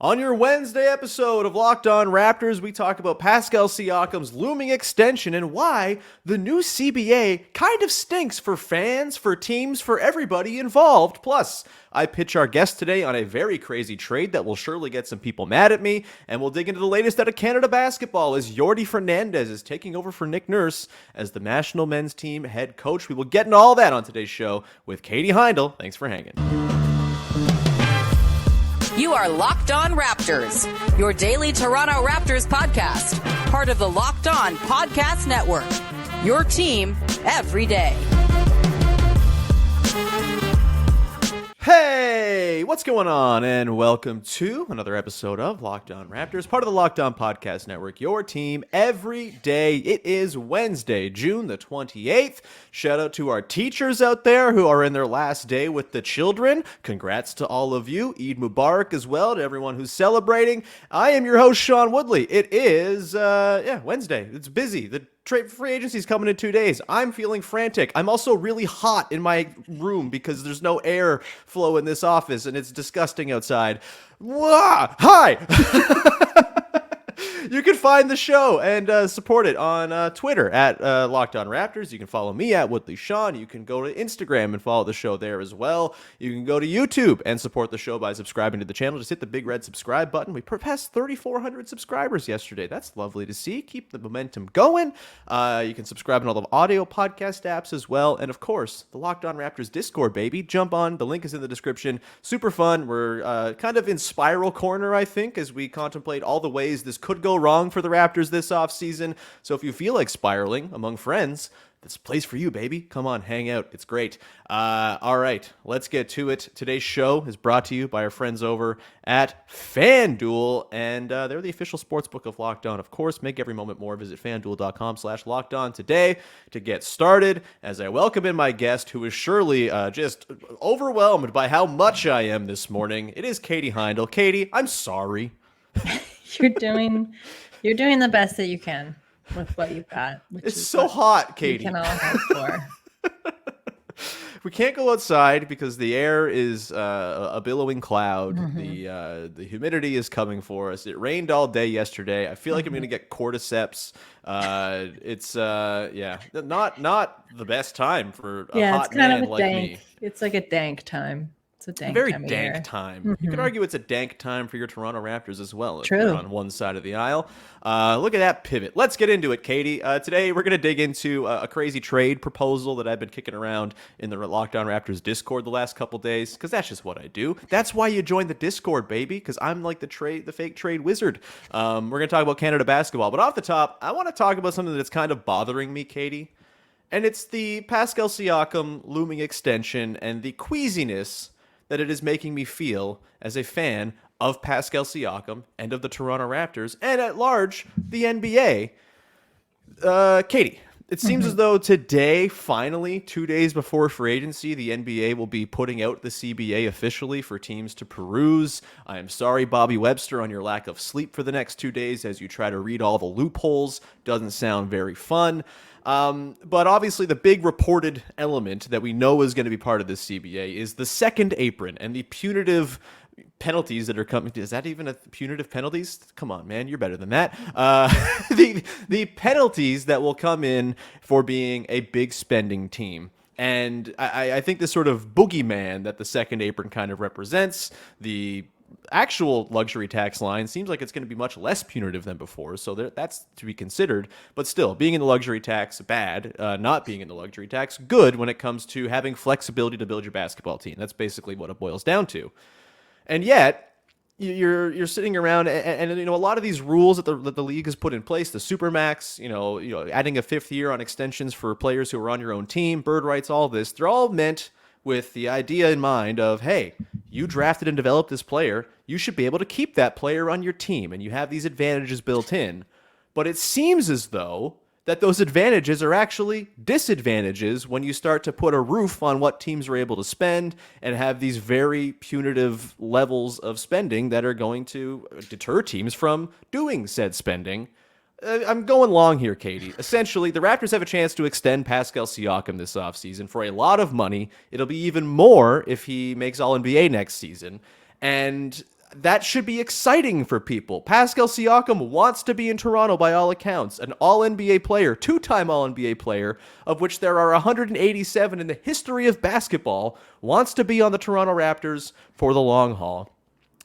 On your Wednesday episode of Locked On Raptors, we talk about Pascal Siakam's looming extension and why the new CBA kind of stinks for fans, for teams, for everybody involved. Plus, I pitch our guest today on a very crazy trade that will surely get some people mad at me, and we'll dig into the latest out of Canada basketball as Jordi Fernandez is taking over for Nick Nurse as the national men's team head coach. We will get into all that on today's show with Katie Heindl. Thanks for hanging. You are Locked On Raptors, your daily Toronto Raptors podcast, part of the Locked On Podcast Network, your team every day. Hey, what's going on? And welcome to another episode of Locked On Raptors, part of the Locked On Podcast Network, your team every day. It is Wednesday, June the 28th. Shout out to our teachers out there who are in their last day with the children. Congrats to all of you. Eid Mubarak as well to everyone who's celebrating. I am your host, Sean Woodley. It is, Wednesday. It's busy. The free agency is coming in 2 days. I'm feeling frantic. I'm also really hot in my room because there's no air flow in this office and it's disgusting outside. Wah! Hi! You can find the show and support it on Twitter at Locked On Raptors. You can follow me at Woodley Sean. You can go to Instagram and follow the show there as well. You can go to YouTube and support the show by subscribing to the channel. Just hit the big red subscribe button. We passed 3,400 subscribers yesterday. That's lovely to see. Keep the momentum going. You can subscribe on all the audio podcast apps as well. And of course, the Locked On Raptors Discord, baby. Jump on. The link is in the description. Super fun. We're kind of in spiral corner, I think, as we contemplate all the ways this could go wrong for the Raptors this offseason. So if you feel like spiraling among friends, this place for you, baby. Come on, hang out. It's great. All right, let's get to it. Today's show is brought to you by our friends over at FanDuel, and they're the official sportsbook of Locked On. Of course, make every moment more. Visit FanDuel.com/LockedOn today to get started. As I welcome in my guest, who is surely just overwhelmed by how much I am this morning. It is Katie Heindl. Katie, I'm sorry. You're doing the best that you can with what you've got. It's so hot, Katie. We can all hope for. We can't go outside because the air is a billowing cloud. Mm-hmm. The humidity is coming for us. It rained all day yesterday. I feel like I'm going to get cordyceps. It's not the best time for a hot man like me. It's like a dank time. It's a very dank time. Mm-hmm. You could argue it's a dank time for your Toronto Raptors as well. True. If you're on one side of the aisle. Look at that pivot. Let's get into it, Katie. Today we're going to dig into a crazy trade proposal that I've been kicking around in the Locked On Raptors Discord the last couple days, because that's just what I do. That's why you join the Discord, baby, because I'm like the fake trade wizard. We're going to talk about Canada basketball, but off the top, I want to talk about something that's kind of bothering me, Katie, and it's the Pascal Siakam looming extension and the queasiness that it is making me feel as a fan of Pascal Siakam and of the Toronto Raptors and at large the NBA. Katie, it seems as though today, finally, 2 days before free agency, the NBA will be putting out the CBA officially for teams to peruse. I am sorry, Bobby Webster, on your lack of sleep for the next 2 days as you try to read all the loopholes. Doesn't sound very fun. But obviously the big reported element that we know is going to be part of this CBA is the second apron and the punitive penalties that are coming. Is that even a punitive penalties? Come on, man, you're better than that. The penalties that will come in for being a big spending team. And I think this sort of boogeyman that the second apron kind of represents, the actual luxury tax line, seems like it's going to be much less punitive than before, so that's to be considered. But still, being in the luxury tax, bad. Not being in the luxury tax, good when it comes to having flexibility to build your basketball team. That's basically what it boils down to. And yet, you're sitting around and a lot of these rules that the league has put in place, the Supermax, adding a fifth year on extensions for players who are on your own team, bird rights, all this, they're all meant with the idea in mind of, hey, you drafted and developed this player, you should be able to keep that player on your team, and you have these advantages built in. But it seems as though that those advantages are actually disadvantages when you start to put a roof on what teams are able to spend and have these very punitive levels of spending that are going to deter teams from doing said spending. I'm going long here, Katie. Essentially, the Raptors have a chance to extend Pascal Siakam this offseason for a lot of money. It'll be even more if he makes All-NBA next season. And that should be exciting for people. Pascal Siakam wants to be in Toronto by all accounts, an all-NBA player, two-time all-NBA player, of which there are 187 in the history of basketball, wants to be on the Toronto Raptors for the long haul.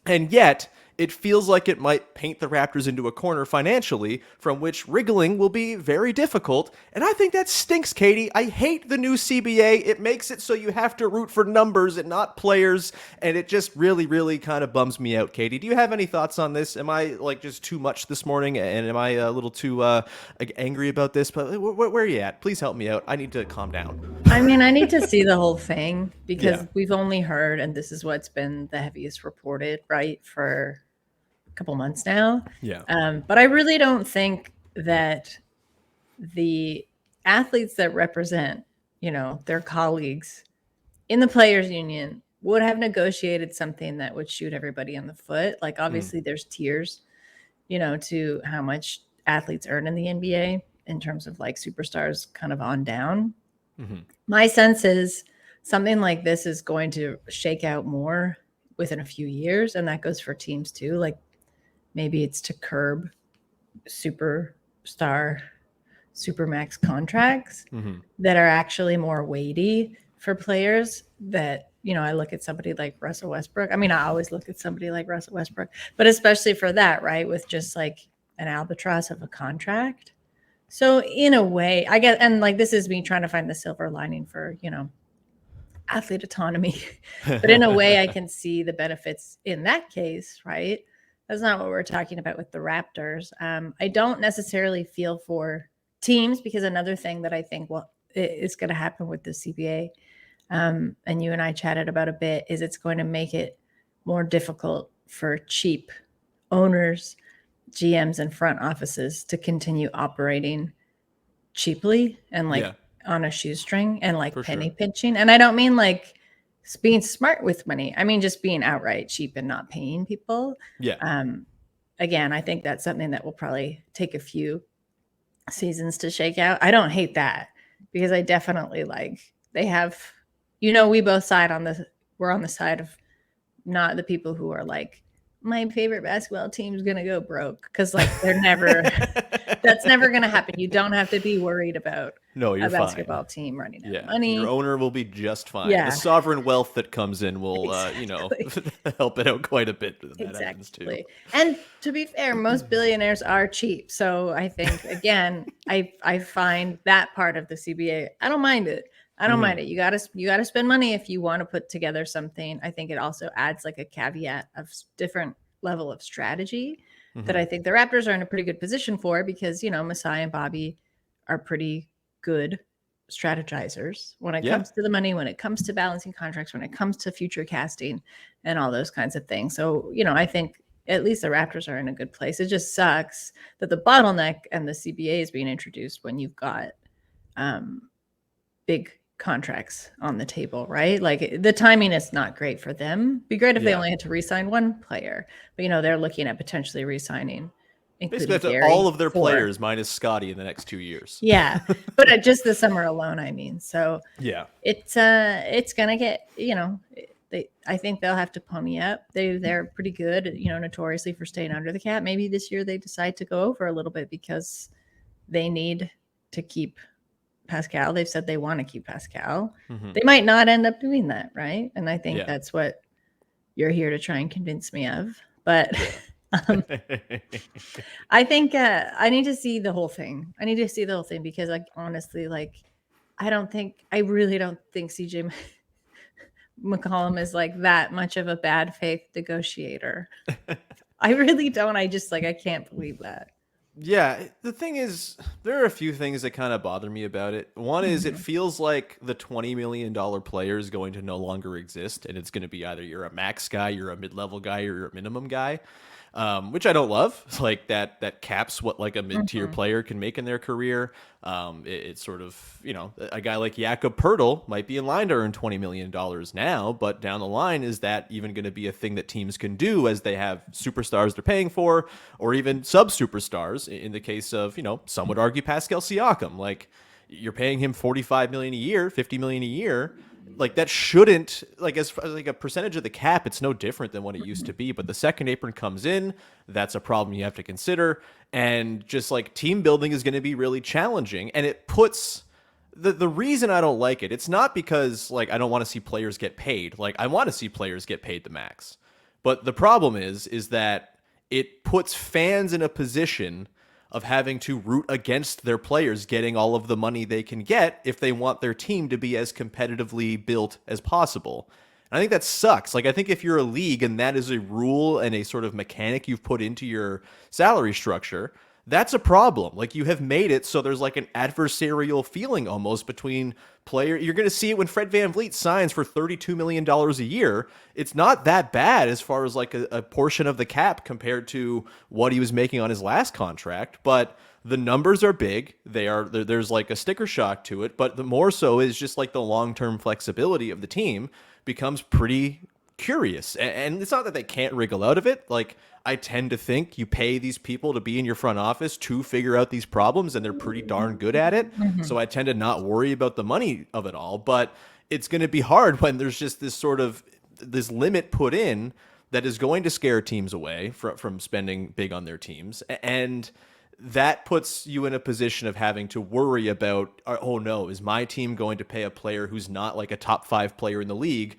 And yet, it feels like it might paint the Raptors into a corner financially from which wriggling will be very difficult. And I think that stinks, Katie. I hate the new CBA. It makes it so you have to root for numbers and not players. And it just really, really kind of bums me out, Katie. Do you have any thoughts on this? Am I like just too much this morning? And am I a little too angry about this? But where are you at? Please help me out. I need to calm down. I mean, I need to see the whole thing because we've only heard, and this is what's been the heaviest reported, right, for couple months now. But I really don't think that the athletes that represent, their colleagues in the players union would have negotiated something that would shoot everybody in the foot. Like obviously there's tiers, to how much athletes earn in the NBA in terms of like superstars kind of on down. My sense is something like this is going to shake out more within a few years. And that goes for teams too. Like, maybe it's to curb superstar, supermax contracts that are actually more weighty for players that, I look at somebody like Russell Westbrook. I mean, I always look at somebody like Russell Westbrook, but especially for that, right? With just like an albatross of a contract. So in a way, I guess, and like this is me trying to find the silver lining for, athlete autonomy. But in a way, I can see the benefits in that case, right? That's not what we're talking about with the Raptors. I don't necessarily feel for teams because another thing that I think is going to happen with the CBA, and you and I chatted about a bit, is it's going to make it more difficult for cheap owners, GMs, and front offices to continue operating cheaply and on a shoestring and like penny pinching. And I don't mean like being smart with money. I mean, just being outright cheap and not paying people. Again, I think that's something that will probably take a few seasons to shake out. I don't hate that because I definitely they have, we both we're on the side of not the people who are like, my favorite basketball team's going to go broke. Cause they're never, that's never going to happen. You don't have to be worried about a basketball team running out of money. Your owner will be just fine. The sovereign wealth that comes in will, help it out quite a bit. That happens too. And to be fair, most billionaires are cheap. So I think, again, I find that part of the CBA, I don't mind it. I don't mind it. You gotta spend money if you want to put together something. I think it also adds like a caveat of different level of strategy that I think the Raptors are in a pretty good position for because, Masai and Bobby are pretty good strategizers when it comes to the money, when it comes to balancing contracts, when it comes to future casting and all those kinds of things. So, I think at least the Raptors are in a good place. It just sucks that the bottleneck and the CBA is being introduced when you've got big contracts on the table, right? Like the timing is not great for them. Be great if they only had to re-sign one player, but they're looking at potentially re-signing basically all of their players minus Scottie in the next 2 years. But just the summer alone, I mean. So it's gonna get I think they'll have to pony up. They're pretty good, notoriously for staying under the cap. Maybe this year they decide to go over a little bit because they need to keep Pascal. They've said they want to keep Pascal. They might not end up doing that, right? And I think that's what you're here to try and convince me of. But I think I need to see the whole thing. I need to see the whole thing because, honestly, I really don't think CJ McCollum is that much of a bad faith negotiator. I really don't. I just I can't believe that. Yeah, the thing is, there are a few things that kind of bother me about it. One is it feels like the $20 million player is going to no longer exist, and it's going to be either you're a max guy, you're a mid-level guy, or you're a minimum guy, which I don't love. It's that caps what a mid-tier player can make in their career. It's sort of, a guy like Jakob Poeltl might be in line to earn $20 million now, but down the line, is that even going to be a thing that teams can do as they have superstars they're paying for, or even sub-superstars in the case of, some would argue Pascal Siakam. You're paying him $45 million a year, $50 million a year. like that shouldn't, like, as like a percentage of the cap, it's no different than what it used to be. But the second apron comes in, that's a problem you have to consider. And just like team building is going to be really challenging. And it puts the reason I don't like it, it's not because like I don't want to see players get paid. Like I want to see players get paid the max. But the problem is that it puts fans in a position of having to root against their players getting all of the money they can get if they want their team to be as competitively built as possible. And I think that sucks. Like, I think if you're a league and that is a rule and a sort of mechanic you've put into your salary structure, that's a problem. Like, you have made it so there's like an adversarial feeling almost between player. You're going to see it when Fred VanVleet signs for $32 million a year. It's not that bad as far as like a portion of the cap compared to what he was making on his last contract. But the numbers are big. There's like a sticker shock to it. But the more so is just like the long-term flexibility of the team becomes pretty curious. And it's not that they can't wriggle out of it. Like, I tend to think you pay these people to be in your front office to figure out these problems, and they're pretty darn good at it. So I tend to not worry about the money of it all. But it's going to be hard when there's just this sort of this limit put in that is going to scare teams away from spending big on their teams. And that puts you in a position of having to worry about, oh no, is my team going to pay a player who's not like a top 5 player in the league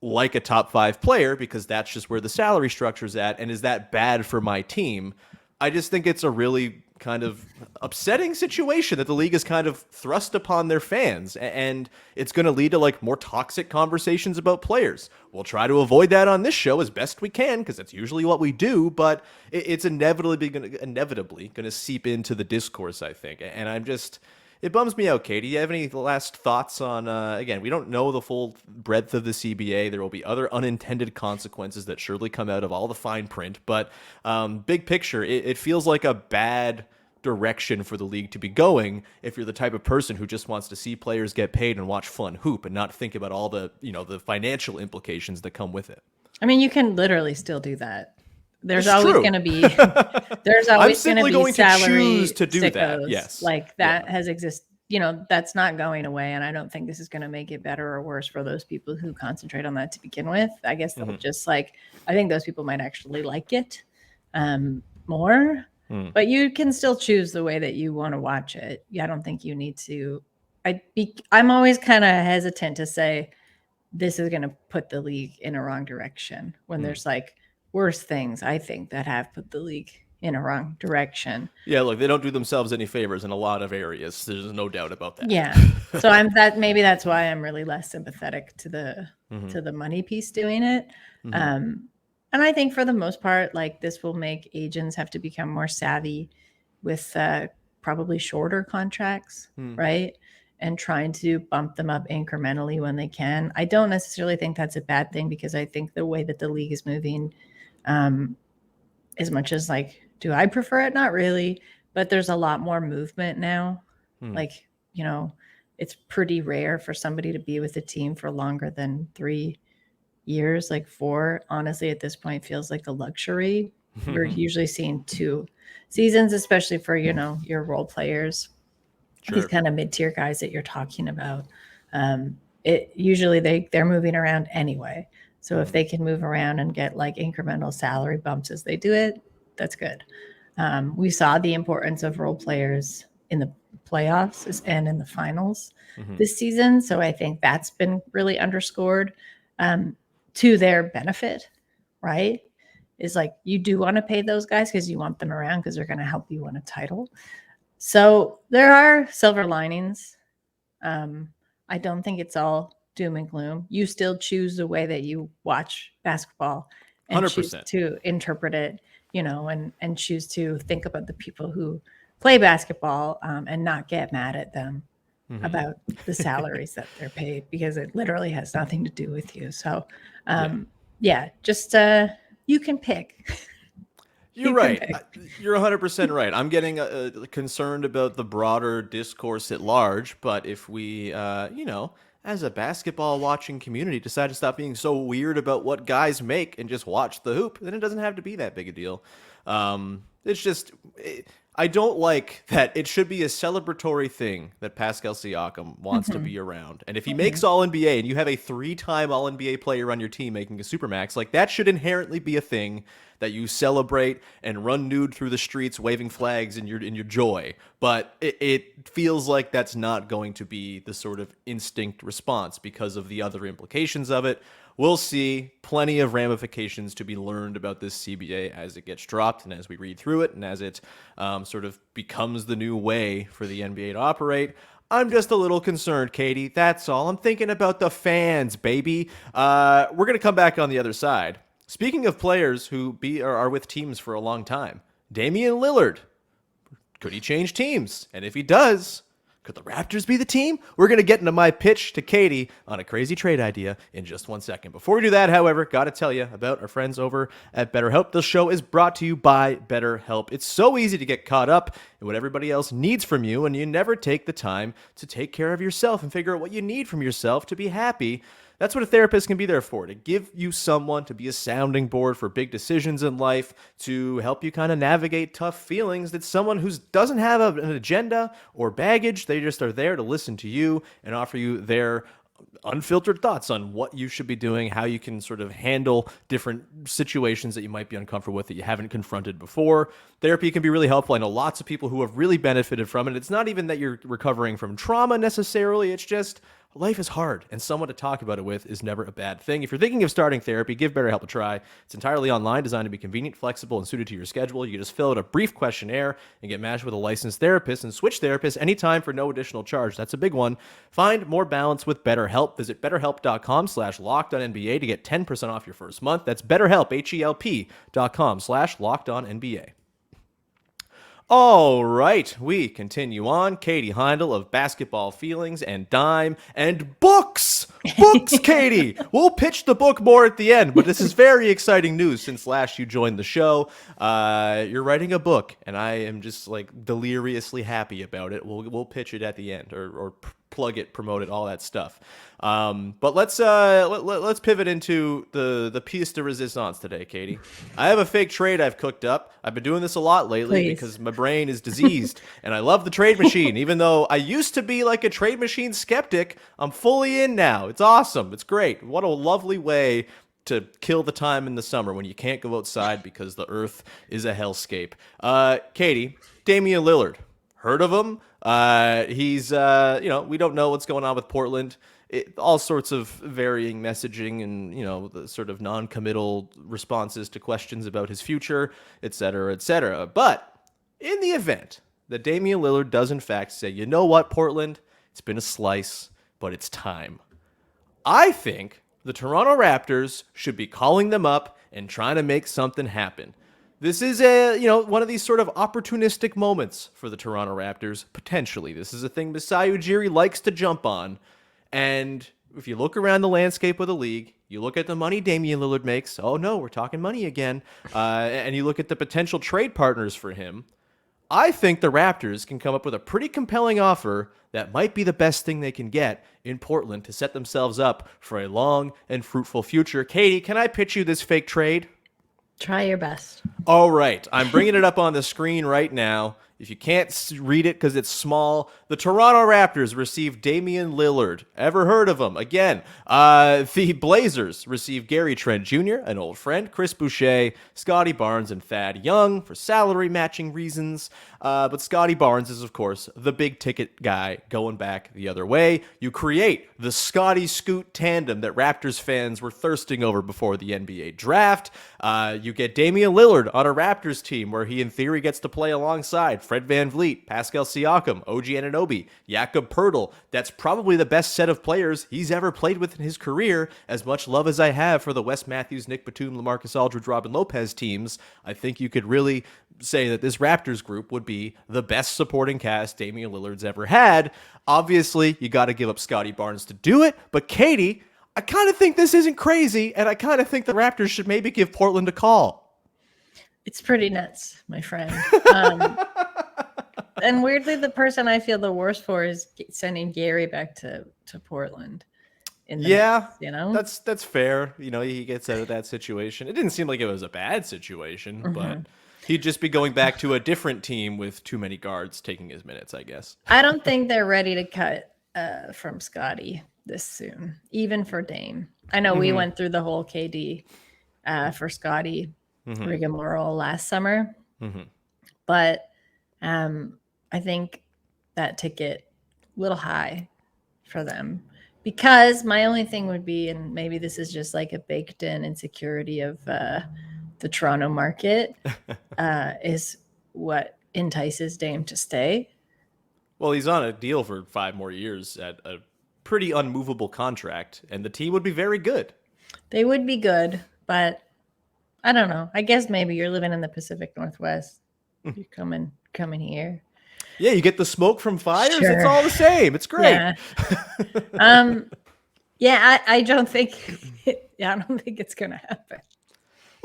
like a top 5 player, because that's just where the salary structure's at, and is that bad for my team? I just think it's a really kind of upsetting situation that the league is kind of thrust upon their fans, and it's going to lead to like more toxic conversations about players. We'll try to avoid that on this show as best we can, because that's usually what we do, but it's inevitably going to seep into the discourse, I think. And I'm just, it bums me out, Katie. Do you have any last thoughts on, again, we don't know the full breadth of the CBA. There will be other unintended consequences that surely come out of all the fine print. But big picture, it feels like a bad direction for the league to be going if you're the type of person who just wants to see players get paid and watch fun hoop and not think about all the, the financial implications that come with it. I mean, you can literally still do that. There's It's always true. going to be there's always going to be salary choose to do that. sickos. Yes. Like that has existed. That's not going away. And I don't think this is going to make it better or worse for those people who concentrate on that to begin with. I guess they'll just I think those people might actually like it more, but you can still choose the way that you want to watch it. I don't think you need to. I'm always kind of hesitant to say this is going to put the league in a wrong direction when there's like worse things, I think, that have put the league in a wrong direction. Yeah, look, they don't do themselves any favors in a lot of areas. There's no doubt about that. Yeah. So maybe that's why I'm really less sympathetic to the money piece doing it. And I think for the most part, like, this will make agents have to become more savvy with probably shorter contracts, right? And trying to bump them up incrementally when they can. I don't necessarily think that's a bad thing, because I think the way that the league is moving, as much as like, do I prefer it? Not really, but there's a lot more movement now. Like, it's pretty rare for somebody to be with a team for longer than 3 years. Like 4, honestly, at this point feels like a luxury. We're usually seeing 2 seasons, especially for, your role players, these kind of mid-tier guys that you're talking about. Usually they're moving around anyway. So if they can move around and get like incremental salary bumps as they do it, that's good. We saw the importance of role players in the playoffs and in the finals this season. So I think that's been really underscored to their benefit, right? Is like, you do want to pay those guys because you want them around because they're going to help you win a title. So there are silver linings. I don't think it's all doom and gloom. You still choose the way that you watch basketball and 100%. choose to interpret it, and choose to think about the people who play basketball and not get mad at them about the salaries that they're paid, because it literally has nothing to do with you. So, just you can pick. You're right. You're 100% right. I'm getting concerned about the broader discourse at large, but if we, as a basketball watching community, decide to stop being so weird about what guys make and just watch the hoop, then it doesn't have to be that big a deal. It's just, I don't like that it should be a celebratory thing that Pascal Siakam wants to be around. And if he makes All NBA and you have a 3-time All NBA player on your team making a supermax, like that should inherently be a thing that you celebrate and run nude through the streets waving flags in your joy. But it feels like that's not going to be the sort of instinct response because of the other implications of it. We'll see plenty of ramifications to be learned about this CBA as it gets dropped and as we read through it and as it sort of becomes the new way for the NBA to operate. I'm just a little concerned, Katie. That's all. I'm thinking about the fans, baby. We're going to come back on the other side. Speaking of players who are with teams for a long time, Damian Lillard. Could he change teams? And if he does, could the Raptors be the team? We're going to get into my pitch to Katie on a crazy trade idea in just 1 second. Before we do that, however, got to tell you about our friends over at BetterHelp. This show is brought to you by BetterHelp. It's so easy to get caught up in what everybody else needs from you, and you never take the time to take care of yourself and figure out what you need from yourself to be happy. That's what a therapist can be there for, to give you someone to be a sounding board for big decisions in life, to help you kind of navigate tough feelings. That's someone who doesn't have an agenda or baggage. They just are there to listen to you and offer you their unfiltered thoughts on what you should be doing, how you can sort of handle different situations that you might be uncomfortable with that you haven't confronted before. Therapy can be really helpful. I know lots of people who have really benefited from it. It's not even that you're recovering from trauma necessarily. It's just life is hard, and someone to talk about it with is never a bad thing. If you're thinking of starting therapy, give BetterHelp a try. It's entirely online, designed to be convenient, flexible, and suited to your schedule. You just fill out a brief questionnaire and get matched with a licensed therapist and switch therapists anytime for no additional charge. That's a big one. Find more balance with BetterHelp. Visit BetterHelp.com/LockedOnNBA to get 10% off your first month. That's BetterHelp, HELP.com/LockedOnNBA. All right, we continue on. Katie Heindl of Basketball Feelings and Dime and Books. Books, Katie. We'll pitch the book more at the end, but this is very exciting news since last you joined the show. You're writing a book, and I am just like deliriously happy about it. We'll pitch it at the end or plug it, promote it, all that stuff. But let's pivot into the piece de resistance today, Katie. I have a fake trade I've cooked up. I've been doing this a lot lately because my brain is diseased, and I love the trade machine. Even though I used to be like a trade machine skeptic, I'm fully in now. It's awesome. It's great. What a lovely way to kill the time in the summer when you can't go outside because the earth is a hellscape. Katie, Damian Lillard. Heard of him? He's, we don't know what's going on with Portland. All sorts of varying messaging and, the sort of non-committal responses to questions about his future, et cetera, et cetera. But in the event that Damian Lillard does in fact say, you know what, Portland, it's been a slice, but it's time. I think the Toronto Raptors should be calling them up and trying to make something happen. This is one of these sort of opportunistic moments for the Toronto Raptors, potentially. This is a thing Masai Ujiri likes to jump on. And if you look around the landscape of the league, you look at the money Damian Lillard makes. Oh, no, we're talking money again. And you look at the potential trade partners for him. I think the Raptors can come up with a pretty compelling offer that might be the best thing they can get in Portland to set themselves up for a long and fruitful future. Katie, can I pitch you this fake trade? Try your best. All right. I'm bringing it up on the screen right now. If you can't read it because it's small, the Toronto Raptors received Damian Lillard. Ever heard of him? Again, the Blazers received Gary Trent Jr., an old friend, Chris Boucher, Scottie Barnes, and Thad Young for salary matching reasons. But Scottie Barnes is, of course, the big ticket guy going back the other way. You create the Scottie Scoot tandem that Raptors fans were thirsting over before the NBA draft. You get Damian Lillard on a Raptors team where he, in theory, gets to play alongside Fred VanVleet, Pascal Siakam, OG Anunoby, Jakob-Poeltl. That's probably the best set of players he's ever played with in his career. As much love as I have for the Wes Matthews, Nick Batum, LaMarcus Aldridge, Robin Lopez teams, I think you could really say that this Raptors group would be the best supporting cast Damian Lillard's ever had. Obviously, you got to give up Scottie Barnes to do it, but Katie, I kind of think this isn't crazy, and I kind of think the Raptors should maybe give Portland a call. It's pretty nuts, my friend. And weirdly, the person I feel the worst for is sending Gary back to Portland. in the Yeah, mix, you know? that's fair. He gets out of that situation. It didn't seem like it was a bad situation, but he'd just be going back to a different team with too many guards taking his minutes, I guess. I don't think they're ready to cut from Scottie this soon, even for Dame. I know we went through the whole KD for Scottie rigmarole last summer, but I think that ticket a little high for them, because my only thing would be, and maybe this is just like a baked in insecurity of the Toronto market, is what entices Dame to stay. Well, he's on a deal for 5 more years at a pretty unmovable contract, and the team would be very good. They would be good, but I don't know. I guess maybe you're living in the Pacific Northwest. You're coming here. Yeah, you get the smoke from fires. Sure. It's all the same. It's great. Yeah. I don't think it's gonna happen.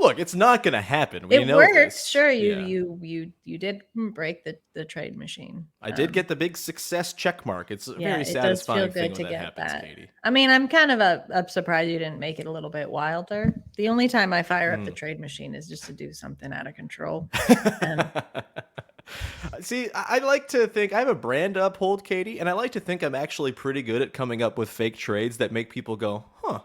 Look, it's not going to happen. It know works. this. Sure, Yeah. you did break the trade machine. I did get the big success check mark. It's a very it does satisfying feel thing good to when that get happens, that. Katie. I mean, I'm kind of up surprised you didn't make it a little bit wilder. The only time I fire up the trade machine is just to do something out of control. See, I like to think I have a brand to uphold, Katie, and I like to think I'm actually pretty good at coming up with fake trades that make people go, huh.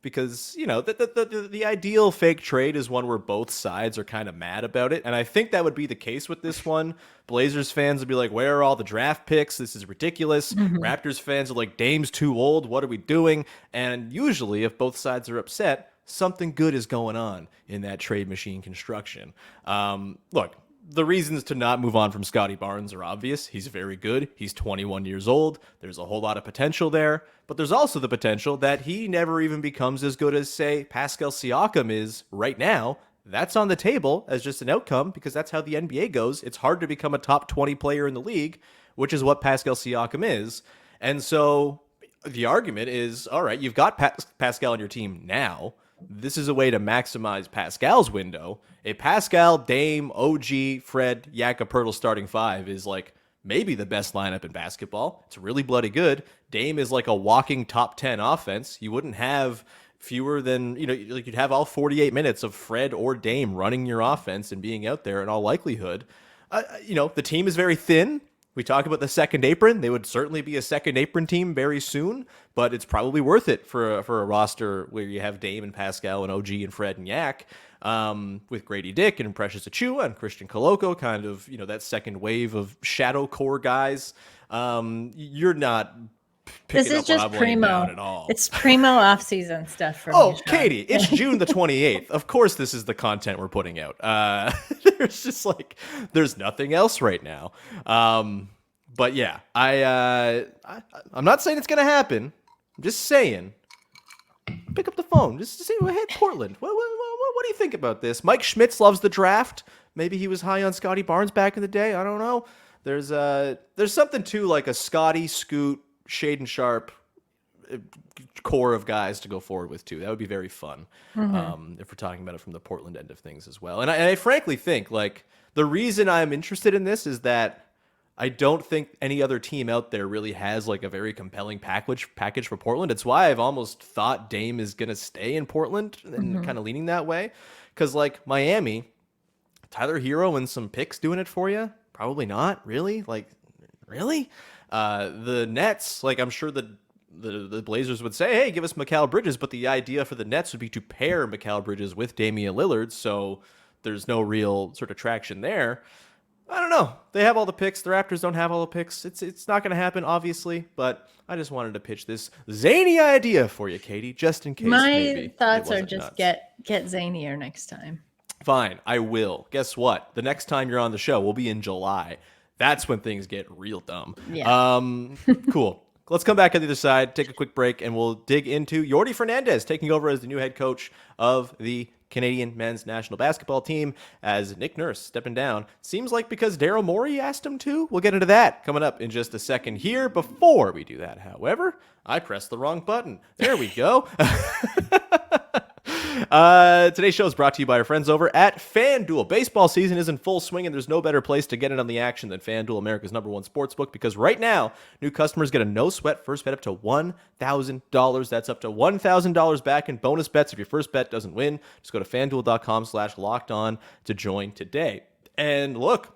Because, the ideal fake trade is one where both sides are kind of mad about it. And I think that would be the case with this one. Blazers fans would be like, where are all the draft picks? This is ridiculous. Raptors fans are like, Dame's too old. What are we doing? And usually, if both sides are upset, something good is going on in that trade machine construction. Look, the reasons to not move on from Scottie Barnes are obvious. He's very good. He's 21 years old. There's a whole lot of potential there. But there's also the potential that he never even becomes as good as, say, Pascal Siakam is right now. That's on the table as just an outcome, because that's how the NBA goes. It's hard to become a top 20 player in the league, which is what Pascal Siakam is. And so the argument is, all right, you've got Pascal on your team now. This is a way to maximize Pascal's window. A Pascal, Dame, OG, Fred, Poeltl starting 5 is like maybe the best lineup in basketball. It's really bloody good. Dame is like a walking top 10 offense. You wouldn't have fewer than, you'd have all 48 minutes of Fred or Dame running your offense and being out there in all likelihood. The team is very thin. We talk about the second apron. They would certainly be a second apron team very soon, but it's probably worth it for a roster where you have Dame and Pascal and OG and Fred and Yak, with Grady Dick and Precious Achiuwa and Christian Koloko, kind of, that second wave of shadow core guys. You're not This is just primo. At all. It's primo off-season stuff for me. Oh, Katie, it's June the 28th. Of course, this is the content we're putting out. There's just there's nothing else right now. But yeah, I'm not saying it's gonna happen. I'm just saying, pick up the phone just to say, well, hey, Portland, what do you think about this? Mike Schmitz loves the draft. Maybe he was high on Scottie Barnes back in the day. I don't know. There's something to like a Scottie, Scoot, Shaden Sharp core of guys to go forward with too. That would be very fun, if we're talking about it from the Portland end of things as well. And I frankly think the reason I'm interested in this is that I don't think any other team out there really has a very compelling package for Portland. It's why I've almost thought Dame is going to stay in Portland and kind of leaning that way. Because Miami, Tyler Hero and some picks doing it for you? Probably not. Really? Really? The Nets, I'm sure the Blazers would say, hey, give us Mikal Bridges, but the idea for the Nets would be to pair Mikal Bridges with Damian Lillard, so there's no real sort of traction there. I don't know. They have all the picks. The Raptors don't have all the picks. It's not going to happen, obviously, but I just wanted to pitch this zany idea for you, Katie, just in case. My thoughts are just nuts. Get zanier next time. Fine, I will. Guess what? The next time you're on the show will be in July. That's when things get real dumb. Yeah. Cool. Let's come back on the other side, take a quick break, and we'll dig into Jordi Fernandez taking over as the new head coach of the Canadian men's national basketball team as Nick Nurse stepping down. Seems like because Daryl Morey asked him to. We'll get into that coming up in just a second here. Before we do that, however, I pressed the wrong button. There we go. Today's show is brought to you by our friends over at FanDuel. Baseball season is in full swing, and there's no better place to get in on the action than FanDuel, America's #1 sportsbook, because right now, new customers get a no-sweat first bet up to $1,000. That's up to $1,000 back in bonus bets if your first bet doesn't win. Just go to FanDuel.com/lockedon to join today. And look,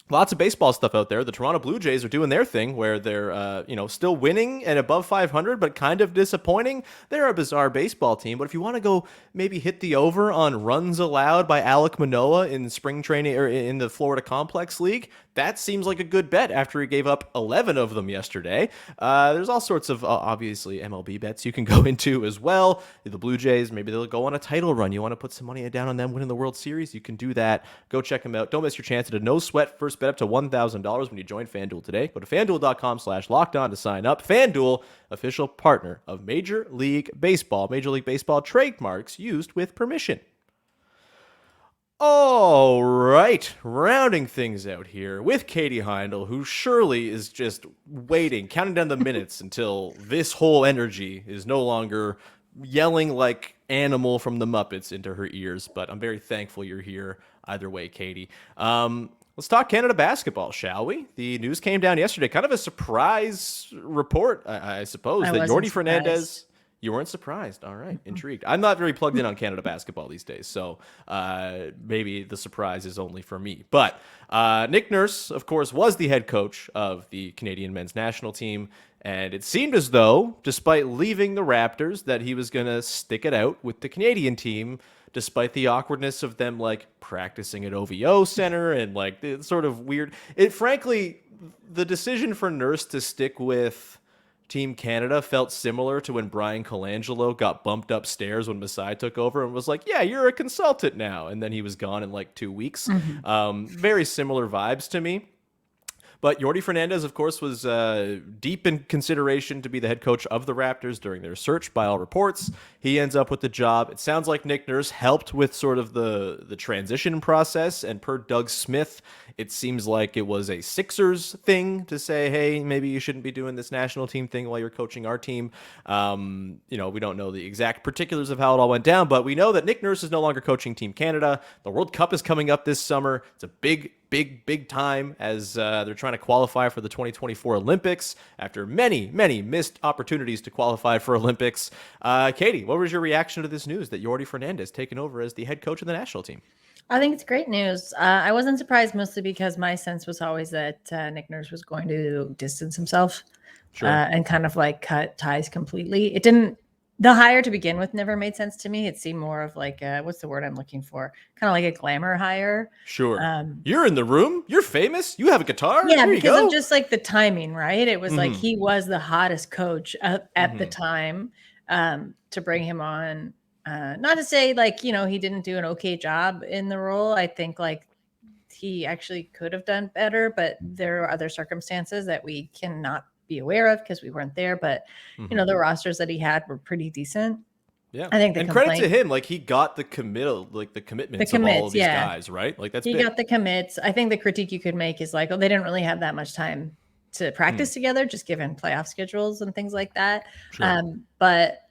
lots of baseball stuff out there. The Toronto Blue Jays are doing their thing where they're, still winning and above 500, but kind of disappointing. They're a bizarre baseball team. But if you want to go maybe hit the over on runs allowed by Alek Manoah in spring training or in the Florida Complex League, that seems like a good bet after he gave up 11 of them yesterday. There's all sorts of, obviously, MLB bets you can go into as well. The Blue Jays, maybe they'll go on a title run. You want to put some money down on them winning the World Series? You can do that. Go check them out. Don't miss your chance at a no-sweat first bet up to $1,000 when you join FanDuel today. Go to FanDuel.com/lockedon to sign up. FanDuel, official partner of Major League Baseball. Major League Baseball trademarks used with permission. All right, rounding things out here with Katie Heindl, who surely is just waiting, counting down the minutes until this whole energy is no longer yelling like Animal from the Muppets into her ears. But I'm very thankful you're here either way, Katie. Let's talk Canada basketball, shall we? The news came down yesterday, kind of a surprise report, I suppose, that Jordi Fernandez... You weren't surprised. All right. Intrigued. I'm not very plugged in on Canada basketball these days, so maybe the surprise is only for me. But Nick Nurse, of course, was the head coach of the Canadian men's national team, and it seemed as though, despite leaving the Raptors, that he was going to stick it out with the Canadian team, despite the awkwardness of them, like, practicing at OVO Center and, like, it's sort of weird. Frankly, the decision for Nurse to stick with Team Canada felt similar to when Brian Colangelo got bumped upstairs when Masai took over and was like, yeah, you're a consultant now. And then he was gone in like 2 weeks. Very similar vibes to me. But Jordi Fernandez, of course, was deep in consideration to be the head coach of the Raptors during their search by all reports. He ends up with the job. It sounds like Nick Nurse helped with sort of the transition process. And per Doug Smith, it seems like it was a Sixers thing to say, hey, maybe you shouldn't be doing this national team thing while you're coaching our team. We don't know the exact particulars of how it all went down, but we know that Nick Nurse is no longer coaching Team Canada. The World Cup is coming up this summer. It's a big time as they're trying to qualify for the 2024 Olympics after many missed opportunities to qualify for Olympics. Katie, what was your reaction to this news that Jordi Fernandez taken over as the head coach of the national team? I think it's great news. I wasn't surprised, mostly because my sense was always that Nick Nurse was going to distance himself and kind of like cut ties completely. The hire to begin with never made sense to me. It seemed more of like, what's the word I'm looking for? Kind of like a glamour hire. Sure. You're in the room. You're famous. You have a guitar. Yeah, because of just like the timing, right? It was like he was the hottest coach at the time to bring him on. Not to say like, he didn't do an okay job in the role. I think like he actually could have done better, but there are other circumstances that we cannot be aware of because we weren't there. But the rosters that he had were pretty decent. Yeah, I think credit to him, like he got the commitments of all of these guys, right? Like he got the commits. I think the critique you could make is like, oh, they didn't really have that much time to practice together, just given playoff schedules and things like that. Sure. But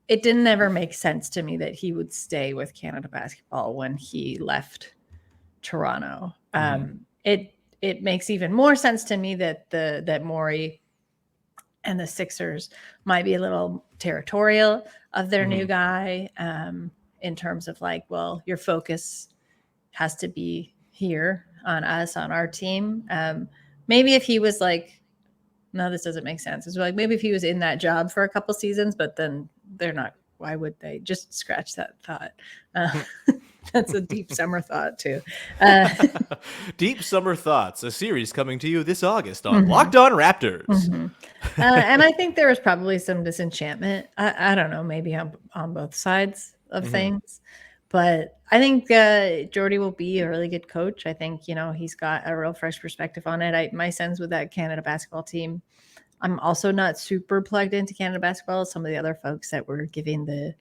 it didn't ever make sense to me that he would stay with Canada basketball when he left Toronto. It makes even more sense to me that Morey and the Sixers might be a little territorial of their new guy in terms of like, well, your focus has to be here on us, on our team. Maybe if he was like, no, this doesn't make sense. It's like maybe if he was in that job for a couple seasons, but then they're not. Why would they? Just scratch that thought. That's a deep summer thought too. Deep Summer Thoughts, a series coming to you this August on Locked On Raptors. And I think there was probably some disenchantment. I don't know, maybe on both sides of things. But I think Jordi will be a really good coach. I think, he's got a real fresh perspective on it. My sense with that Canada basketball team, I'm also not super plugged into Canada basketball. Some of the other folks that were giving the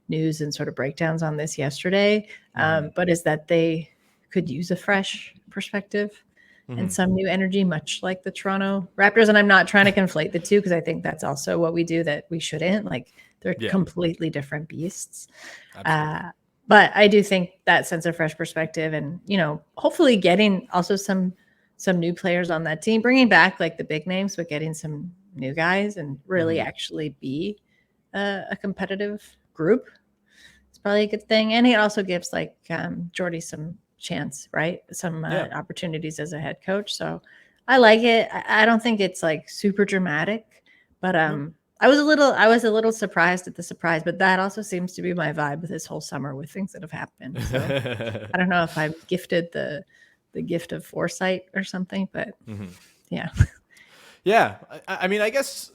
news and sort of breakdowns on this yesterday, but is that they could use a fresh perspective and some new energy, much like the Toronto Raptors. And I'm not trying to conflate the two because I think that's also what we do that we shouldn't. Like They're Yeah. completely different beasts. Absolutely. But I do think that sense of fresh perspective and, hopefully getting also some new players on that team, bringing back like the big names, but getting some new guys and really actually be a competitive group. It's probably a good thing. And it also gives like Jordi some chance, right? Some opportunities as a head coach. So I like it. I don't think it's like super dramatic, but I was a little surprised at the surprise, but that also seems to be my vibe this whole summer with things that have happened. So I don't know if I'm gifted the gift of foresight or something, but yeah. Yeah. I mean, I guess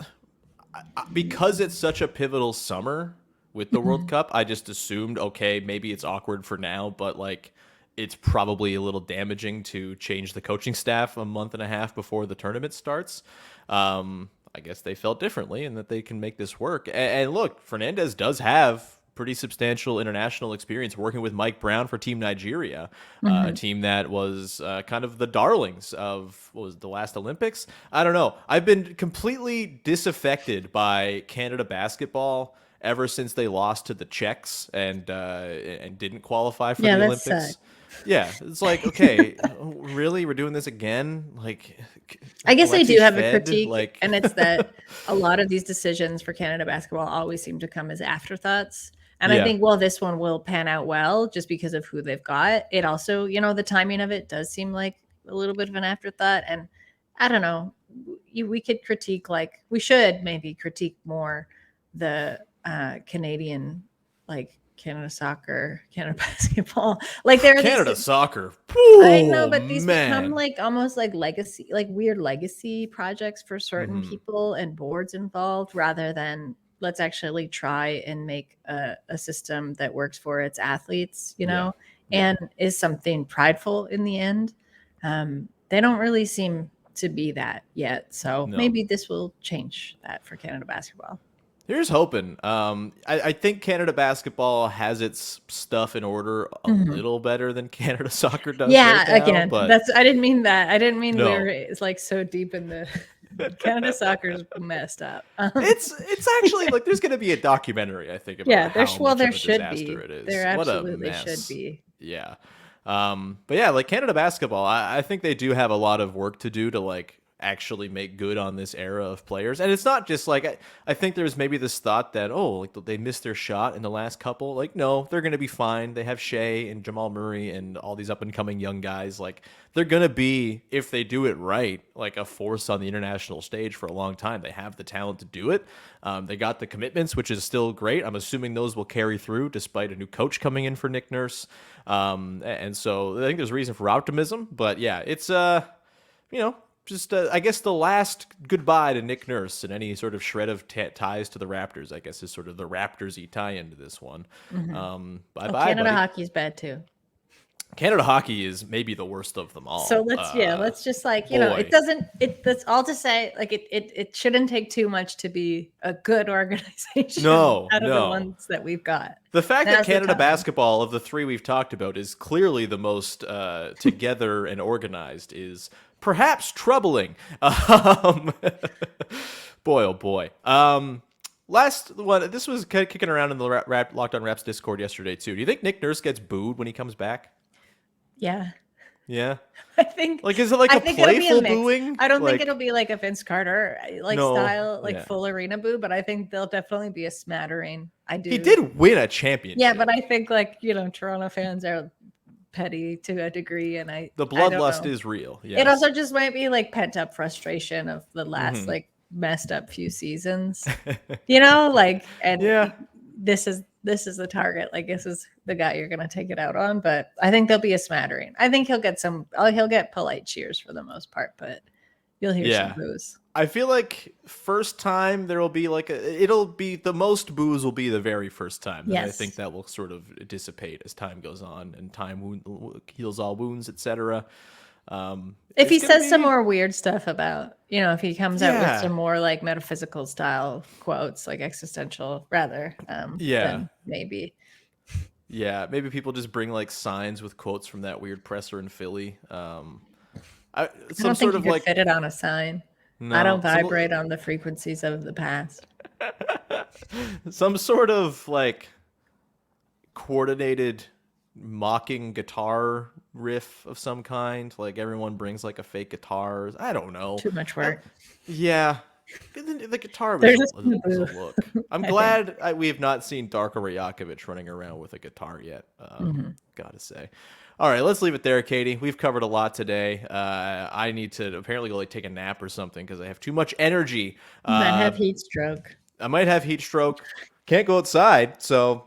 because it's such a pivotal summer with the World Cup, I just assumed, okay, maybe it's awkward for now, but like it's probably a little damaging to change the coaching staff a month and a half before the tournament starts. I guess they felt differently and that they can make this work. And look, Fernandez does have pretty substantial international experience working with Mike Brown for Team Nigeria, a team that was kind of the darlings of, what was it, the last Olympics? I don't know. I've been completely disaffected by Canada basketball ever since they lost to the Czechs and didn't qualify for the Olympics. Sucked. Yeah, it's like, okay, really, we're doing this again? Like, I guess I do have a Fed, critique, like... and it's that a lot of these decisions for Canada basketball always seem to come as afterthoughts. And I think, well, this one will pan out well just because of who they've got. It also, the timing of it does seem like a little bit of an afterthought. And I don't know, we could critique, like, we should maybe critique more the Canadian, like, Canada soccer, Canada basketball, like there are Canada soccer. I know, but these become like almost like legacy, like weird legacy projects for certain people and boards involved, rather than let's actually try and make a system that works for its athletes, and is something prideful in the end. They don't really seem to be that yet, so maybe this will change that for Canada basketball. Here's hoping. I think Canada basketball has its stuff in order a little better than Canada soccer does. Yeah, right now, again, but I didn't mean that. I didn't mean No. it's like so deep in the Canada soccer's messed up. It's actually like there's going to be a documentary, I think, about how much there of a should disaster be. it is. There What a absolutely mess. should be. Yeah. But yeah, like Canada basketball, I think they do have a lot of work to do to like actually make good on this era of players. And it's not just like, I think there's maybe this thought that, oh, like they missed their shot in the last couple. Like, no, they're going to be fine. They have Shea and Jamal Murray and all these up and coming young guys. Like they're going to be, if they do it right, like a force on the international stage for a long time. They have the talent to do it. They got the commitments, which is still great. I'm assuming those will carry through despite a new coach coming in for Nick Nurse. And so I think there's reason for optimism, but yeah, it's, just, I guess the last goodbye to Nick Nurse and any sort of shred of ties to the Raptors, I guess, is sort of the Raptors-y tie into this one. Bye-bye, Canada buddy. hockey's bad too. Canada hockey is maybe the worst of them all. So let's just like, that's all to say, like it shouldn't take too much to be a good organization out of the ones that we've got. The fact that Canada basketball, of the three we've talked about, is clearly the most together and organized is perhaps troubling. Boy, oh boy. Last one, this was kicking around in the Locked On Raps Discord yesterday too. Do you think Nick Nurse gets booed when he comes back? Yeah. Yeah. I think. Like, is it like a playful booing? I don't think it'll be like a Vince Carter style, full arena boo, but I think there'll definitely be a smattering. I do. He did win a championship. Yeah, but I think Toronto fans are petty to a degree, and the bloodlust is real. Yes. It also just might be like pent up frustration of the last messed up few seasons, this is the target. Like this is the guy you're going to take it out on. But I think there'll be a smattering. I think he'll get he'll get polite cheers for the most part, but you'll hear some boos. I feel like first time there will be it'll be the most boos will be the very first time. Yes. I think that will sort of dissipate as time goes on and time heals all wounds, etc. If he says some more weird stuff about, if he comes out with some more like metaphysical style quotes, like existential rather, then maybe. Yeah, maybe people just bring like signs with quotes from that weird presser in Philly. I don't think you could fit it on a sign. No, I don't vibrate on the frequencies of the past. Some sort of like coordinated mocking guitar riff of some kind. Like everyone brings like a fake guitar. I don't know. Too much work. Yeah. The guitar There's was a look. I'm glad we have not seen Darko Rajakovic running around with a guitar yet. Gotta say. All right, let's leave it there, Katie. We've covered a lot today. I need to apparently go like take a nap or something because I have too much energy. Might have heat stroke. I might have heat stroke. Can't go outside, so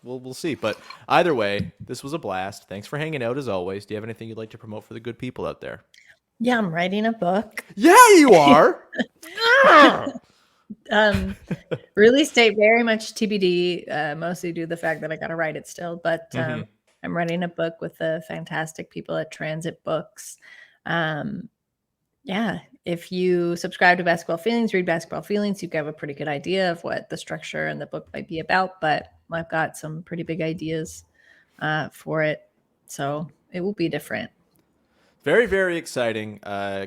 we'll see. But either way, this was a blast. Thanks for hanging out as always. Do you have anything you'd like to promote for the good people out there? Yeah, I'm writing a book. Yeah, you are. Release date very much TBD, mostly due to the fact that I got to write it still. But I'm writing a book with the fantastic people at Transit Books. Yeah, if you subscribe to Basketball Feelings, read Basketball Feelings, you have a pretty good idea of what the structure and the book might be about. But I've got some pretty big ideas for it. So it will be different. Very, very exciting.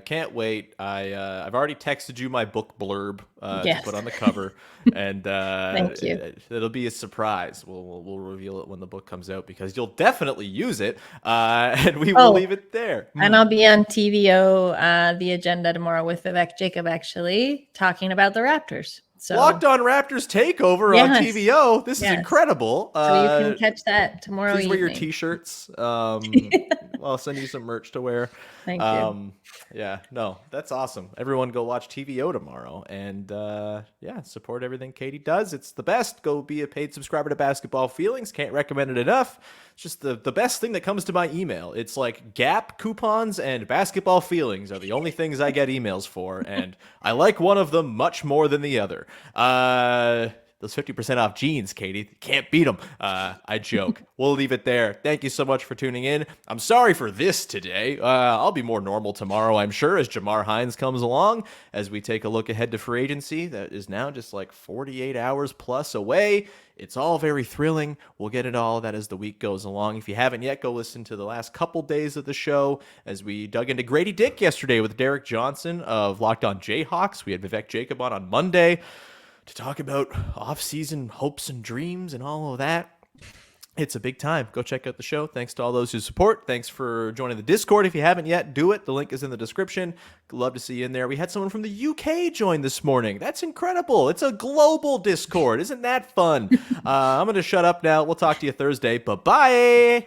Can't wait. I've already texted you my book blurb to put on the cover, and Thank you. It'll be a surprise. We'll reveal it when the book comes out because you'll definitely use it, and we will leave it there. And I'll be on TVO, The Agenda tomorrow with Vivek Jacob, actually talking about the Raptors. So Locked On Raptors takeover on TVO. This is incredible. So you can catch that tomorrow. Please wear your T-shirts. I'll send you some merch to wear. Thank you. Yeah, no, that's awesome. Everyone go watch TVO tomorrow and support everything Katie does. It's the best. Go be a paid subscriber to Basketball Feelings. Can't recommend it enough. It's just the best thing that comes to my email. It's like Gap coupons and Basketball Feelings are the only things I get emails for, and I like one of them much more than the other. Those 50% off jeans, Katie. Can't beat them. I joke. We'll leave it there. Thank you so much for tuning in. I'm sorry for this today. I'll be more normal tomorrow, I'm sure, as Jamar Hines comes along, as we take a look ahead to free agency that is now just like 48 hours plus away. It's all very thrilling. We'll get into all of that as the week goes along. If you haven't yet, go listen to the last couple days of the show as we dug into Grady Dick yesterday with Derek Johnson of Locked On Jayhawks. We had Vivek Jacob on Monday to talk about off-season hopes and dreams and all of that. It's a big time. Go check out the show. Thanks to all those who support. Thanks for joining the Discord. If you haven't yet, do it. The link is in the description. Love to see you in there. We had someone from the UK join this morning. That's incredible. It's a global Discord. Isn't that fun? I'm going to shut up now. We'll talk to you Thursday. Bye-bye.